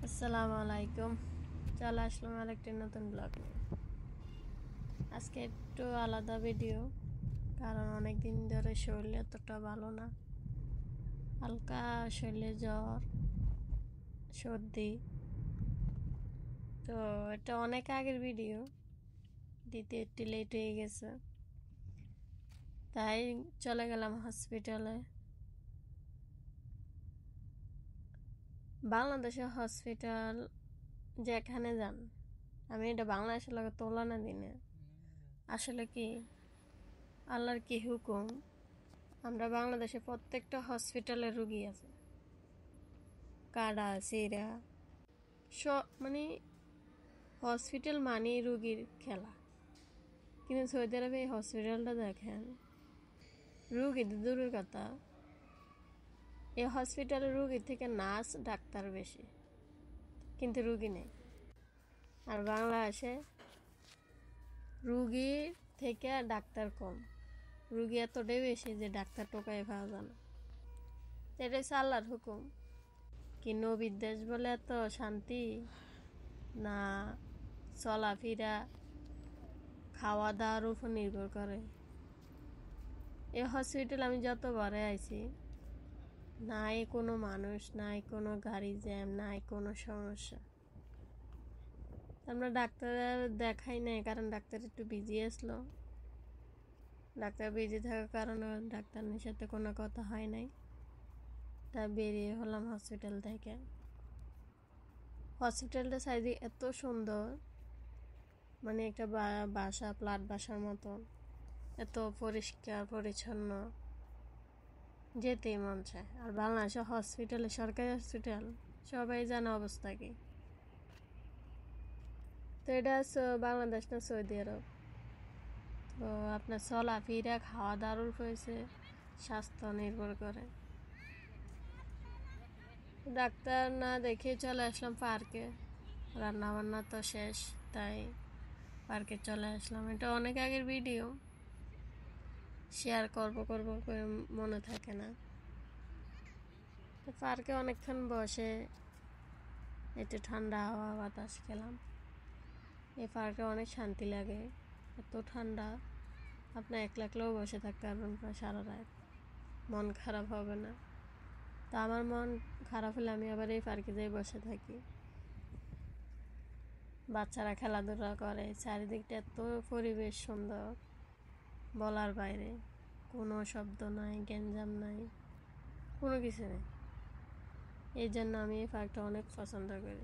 আসসালামু আলাইকুম। চলে আসলাম আরেকটি নতুন ব্লগ নিয়ে। আজকে একটু আলাদা ভিডিও, কারণ অনেক দিন ধরে শরীর এতটা ভালো না। হালকা শরীরে জ্বর, সর্দি। তো এটা অনেক আগের ভিডিও, দিতে একটু লেট হয়ে গেছে, তাই চলে গেলাম হসপিটালে। বাংলাদেশের হসপিটাল যেখানে যান, আমি এটা বাংলাদেশের লগে তুলনা দিনে। আসলে কি, আল্লাহর কি হুকুম, আমরা বাংলাদেশে প্রত্যেকটা হসপিটালে রুগী আছে, কাডা সিরা মানে হসপিটাল মানেই রুগীর খেলা। কিন্তু সৌদি আরবে এই হসপিটালটা দেখেন, রুগী দূরের কথা, এই হসপিটালে রুগীর থেকে নার্স ডাক্তার বেশি, কিন্তু রুগী নেই। আর বাংলাদেশে রুগীর থেকে ডাক্তার কম, রুগী এতটাই বেশি যে ডাক্তার টোকায় পাওয়া যায় না। এটাই হচ্ছে আল্লাহর হুকুম। কি নবীর দেশ বলে এত শান্তি না, চলাফেরা খাওয়া দাওয়ার উপর নির্ভর করে। এই হসপিটাল আমি যতবারে আইছি, নাই কোনো মানুষ, নাই কোনো গাড়ি জ্যাম, নাই কোনো সমস্যা। আমরা ডাক্তার দেখাই নাই, কারণ ডাক্তার একটু বিজি আসলো। ডাক্তার বিজি থাকার কারণে ডাক্তারের সাথে কোনো কথা হয় নাই, তা বেরিয়ে হলাম হসপিটাল থেকে। হসপিটালটা সাইডে এত সুন্দর, মানে একটা বাসা, ফ্ল্যাট বাসার মতন, এত পরিষ্কার পরিচ্ছন্ন, যেতেই মন চায়। আর বাংলাদেশের হসপিটালে, সরকারি হসপিটাল, সবাই জানে অবস্থা কি। তো এটা বাংলাদেশ না সৌদি আরব। তো আপনার চলাফেরা খাওয়া দাওয়ার উপর হয়েছে, স্বাস্থ্য নির্ভর করে। ডাক্তার না দেখে চলে আসলাম পার্কে, রান্না বান্না তো শেষ, তাই পার্কে চলে আসলাম। এটা অনেক আগের ভিডিও, শেয়ার করব করে মনে থাকে না। তো পার্কে অনেকক্ষণ বসে একটু ঠান্ডা হাওয়া বাতাস খেলাম। এই পার্কে অনেক শান্তি লাগে, এত ঠান্ডা, আপনি একলা একলাও বসে থাকতে পারবেন প্রায় সারা রাত, মন খারাপ হবে না। তা আমার মন খারাপ হলে আমি আবার এই পার্কে যাই বসে থাকি। বাচ্চারা খেলাধুলা করে, চারিদিকটা এত পরিবেশ সুন্দর, বলার বাইরে। কোনো শব্দ নাই, গ্যাঞ্জাম নাই, কোনো কিছু নেই। এই জন্য আমি এই পার্কটা অনেক পছন্দ করি।